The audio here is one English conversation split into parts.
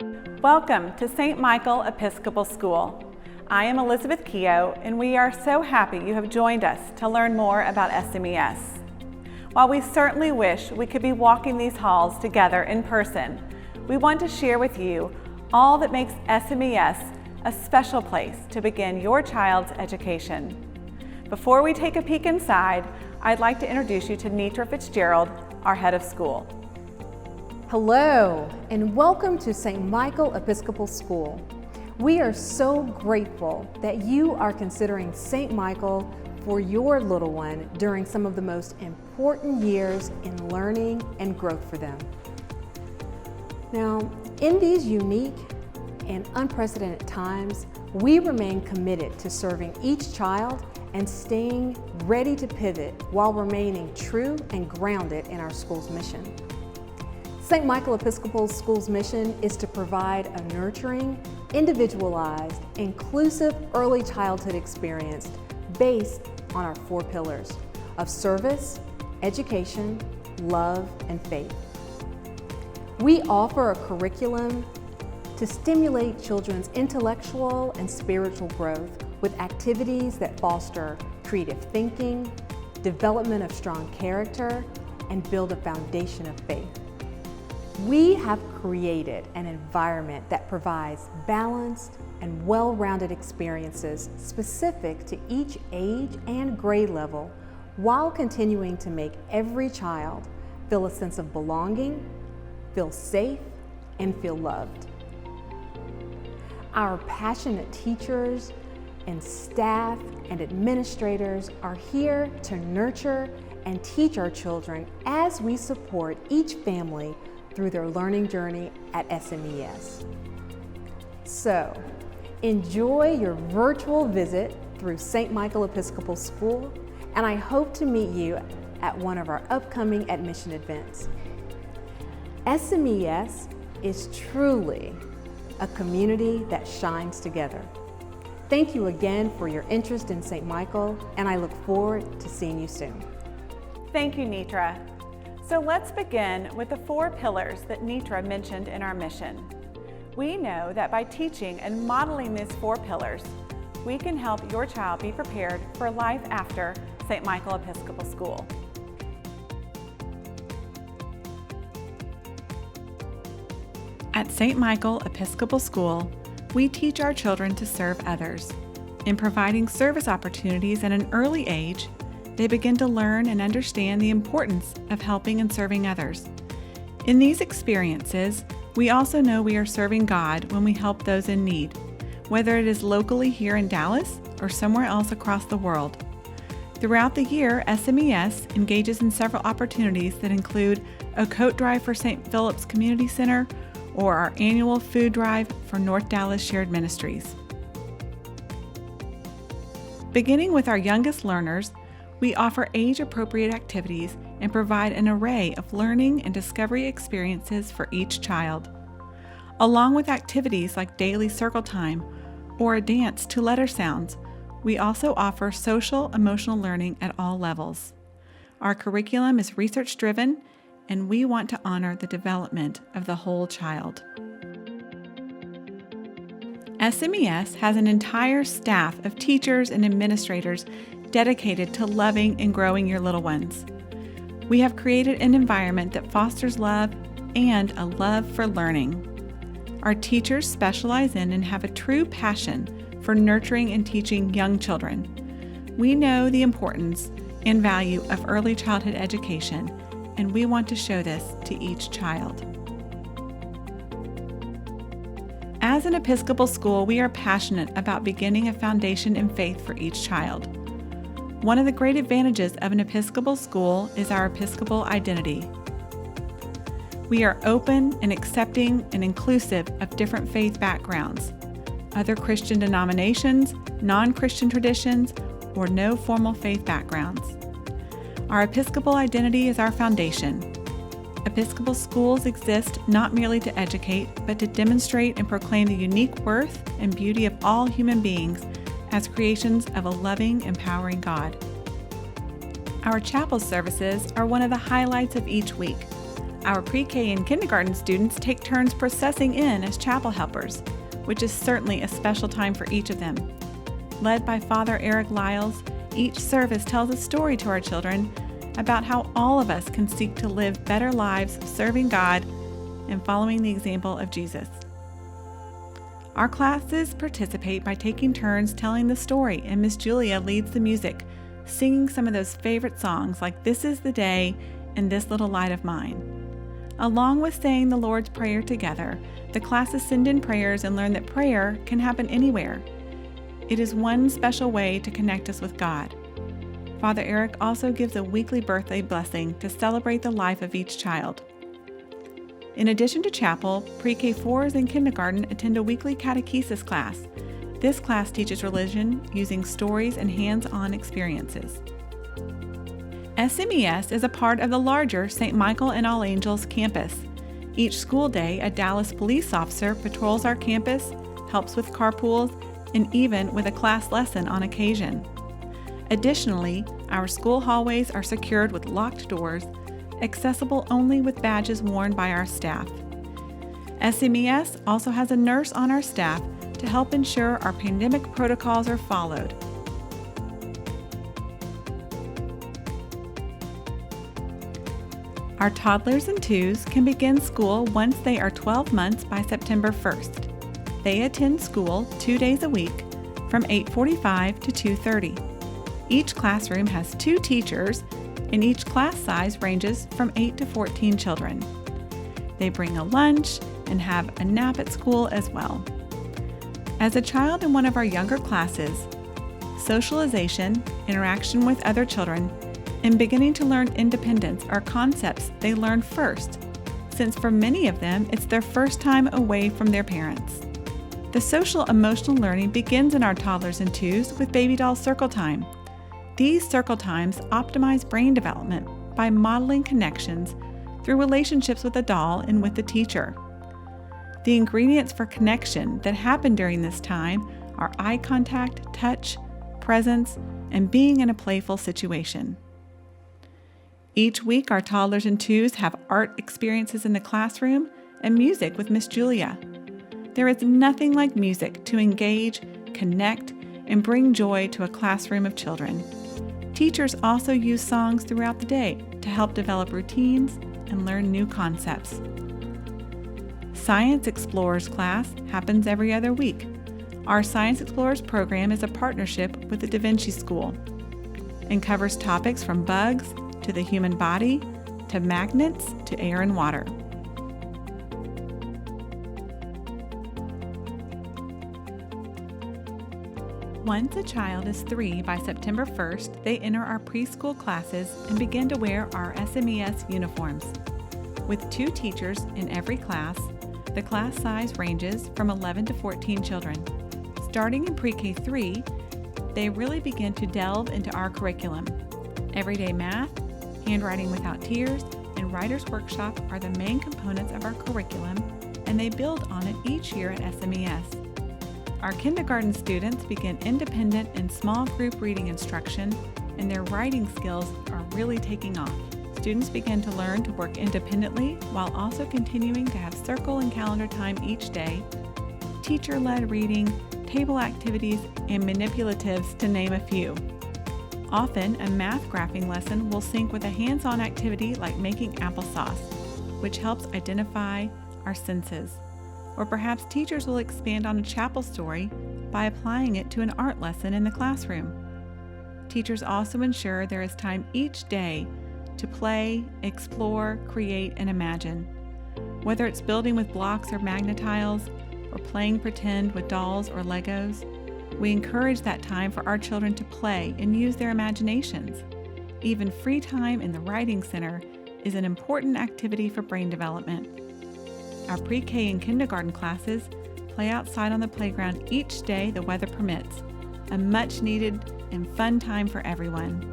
Welcome to St. Michael Episcopal School. I am Elizabeth Keogh, and we are so happy you have joined us to learn more about SMES. While we certainly wish we could be walking these halls together in person, we want to share with you all that makes SMES a special place to begin your child's education. Before we take a peek inside, I'd like to introduce you to Netra Fitzgerald, our head of school. Hello, and welcome to St. Michael Episcopal School. We are so grateful that you are considering St. Michael for your little one during some of the most important years in learning and growth for them. Now, in these unique and unprecedented times, we remain committed to serving each child and staying ready to pivot while remaining true and grounded in our school's mission. St. Michael Episcopal School's mission is to provide a nurturing, individualized, inclusive early childhood experience based on our 4 pillars of service, education, love, and faith. We offer a curriculum to stimulate children's intellectual and spiritual growth with activities that foster creative thinking, development of strong character, and build a foundation of faith. We have created an environment that provides balanced and well-rounded experiences specific to each age and grade level, while continuing to make every child feel a sense of belonging, feel safe, and feel loved. Our passionate teachers and staff and administrators are here to nurture and teach our children as we support each family through their learning journey at SMES. So, enjoy your virtual visit through St. Michael Episcopal School, and I hope to meet you at one of our upcoming admission events. SMES is truly a community that shines together. Thank you again for your interest in St. Michael, and I look forward to seeing you soon. Thank you, Netra. So let's begin with the 4 pillars that Netra mentioned in our mission. We know that by teaching and modeling these 4 pillars, we can help your child be prepared for life after St. Michael Episcopal School. At St. Michael Episcopal School, we teach our children to serve others. In providing service opportunities at an early age, they begin to learn and understand the importance of helping and serving others. In these experiences, we also know we are serving God when we help those in need, whether it is locally here in Dallas or somewhere else across the world. Throughout the year, SMES engages in several opportunities that include a coat drive for St. Philip's Community Center or our annual food drive for North Dallas Shared Ministries. Beginning with our youngest learners, we offer age-appropriate activities and provide an array of learning and discovery experiences for each child. Along with activities like daily circle time or a dance to letter sounds, we also offer social emotional learning at all levels. Our curriculum is research-driven, and we want to honor the development of the whole child. SMES has an entire staff of teachers and administrators dedicated to loving and growing your little ones. We have created an environment that fosters love and a love for learning. Our teachers specialize in and have a true passion for nurturing and teaching young children. We know the importance and value of early childhood education, and we want to show this to each child. As an Episcopal school, we are passionate about beginning a foundation in faith for each child. One of the great advantages of an Episcopal school is our Episcopal identity. We are open and accepting and inclusive of different faith backgrounds, other Christian denominations, non-Christian traditions, or no formal faith backgrounds. Our Episcopal identity is our foundation. Episcopal schools exist not merely to educate, but to demonstrate and proclaim the unique worth and beauty of all human beings as creations of a loving, empowering God. Our chapel services are one of the highlights of each week. Our pre-K and kindergarten students take turns processing in as chapel helpers, which is certainly a special time for each of them. Led by Father Eric Lyles, each service tells a story to our children about how all of us can seek to live better lives serving God and following the example of Jesus. Our classes participate by taking turns telling the story, and Miss Julia leads the music, singing some of those favorite songs like "This Is the Day" and "This Little Light of Mine." Along with saying the Lord's Prayer together, the classes send in prayers and learn that prayer can happen anywhere. It is one special way to connect us with God. Father Eric also gives a weekly birthday blessing to celebrate the life of each child. In addition to chapel, pre-K 4s and kindergarten attend a weekly catechesis class. This class teaches religion using stories and hands-on experiences. SMES is a part of the larger St. Michael and All Angels campus. Each school day, a Dallas police officer patrols our campus, helps with carpools, and even with a class lesson on occasion. Additionally, our school hallways are secured with locked doors, accessible only with badges worn by our staff. SMES also has a nurse on our staff to help ensure our pandemic protocols are followed. Our toddlers and twos can begin school once they are 12 months by September 1st. They attend school 2 days a week from 8:45 to 2:30. Each classroom has 2 teachers, and each class size ranges from 8 to 14 children. They bring a lunch and have a nap at school as well. As a child in one of our younger classes, socialization, interaction with other children, and beginning to learn independence are concepts they learn first, since for many of them it's their first time away from their parents. The social emotional learning begins in our toddlers and twos with baby doll circle time. These circle times optimize brain development by modeling connections through relationships with the doll and with the teacher. The ingredients for connection that happen during this time are eye contact, touch, presence, and being in a playful situation. Each week, our toddlers and twos have art experiences in the classroom and music with Miss Julia. There is nothing like music to engage, connect, and bring joy to a classroom of children. Teachers also use songs throughout the day to help develop routines and learn new concepts. Science Explorers class happens every other week. Our Science Explorers program is a partnership with the Da Vinci School and covers topics from bugs to the human body, to magnets, to air and water. Once a child is 3 by September 1st, they enter our preschool classes and begin to wear our SMES uniforms. With 2 teachers in every class, the class size ranges from 11 to 14 children. Starting in pre-K 3, they really begin to delve into our curriculum. Everyday math, handwriting without tears, and writer's workshop are the main components of our curriculum, and they build on it each year at SMES. Our kindergarten students begin independent and small group reading instruction, and their writing skills are really taking off. Students begin to learn to work independently while also continuing to have circle and calendar time each day, teacher-led reading, table activities, and manipulatives, to name a few. Often, a math graphing lesson will sync with a hands-on activity like making applesauce, which helps identify our senses. Or perhaps teachers will expand on a chapel story by applying it to an art lesson in the classroom. Teachers also ensure there is time each day to play, explore, create, and imagine. Whether it's building with blocks or magnetiles, or playing pretend with dolls or Legos, we encourage that time for our children to play and use their imaginations. Even free time in the Writing Center is an important activity for brain development. Our pre-K and kindergarten classes play outside on the playground each day the weather permits, a much-needed and fun time for everyone.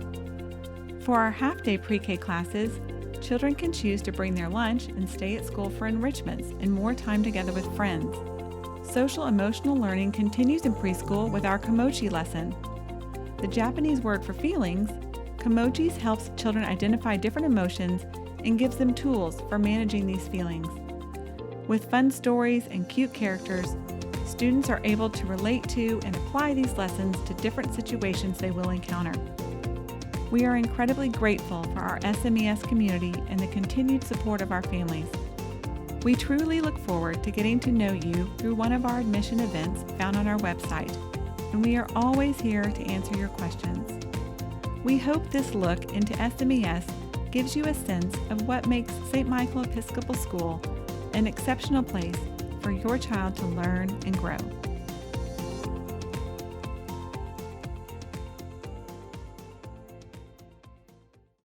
For our half-day pre-K classes, children can choose to bring their lunch and stay at school for enrichments and more time together with friends. Social emotional learning continues in preschool with our Komochi lesson. The Japanese word for feelings, Kemojis helps children identify different emotions and gives them tools for managing these feelings. With fun stories and cute characters, students are able to relate to and apply these lessons to different situations they will encounter. We are incredibly grateful for our SMES community and the continued support of our families. We truly look forward to getting to know you through one of our admission events found on our website, and we are always here to answer your questions. We hope this look into SMES gives you a sense of what makes St. Michael Episcopal School an exceptional place for your child to learn and grow.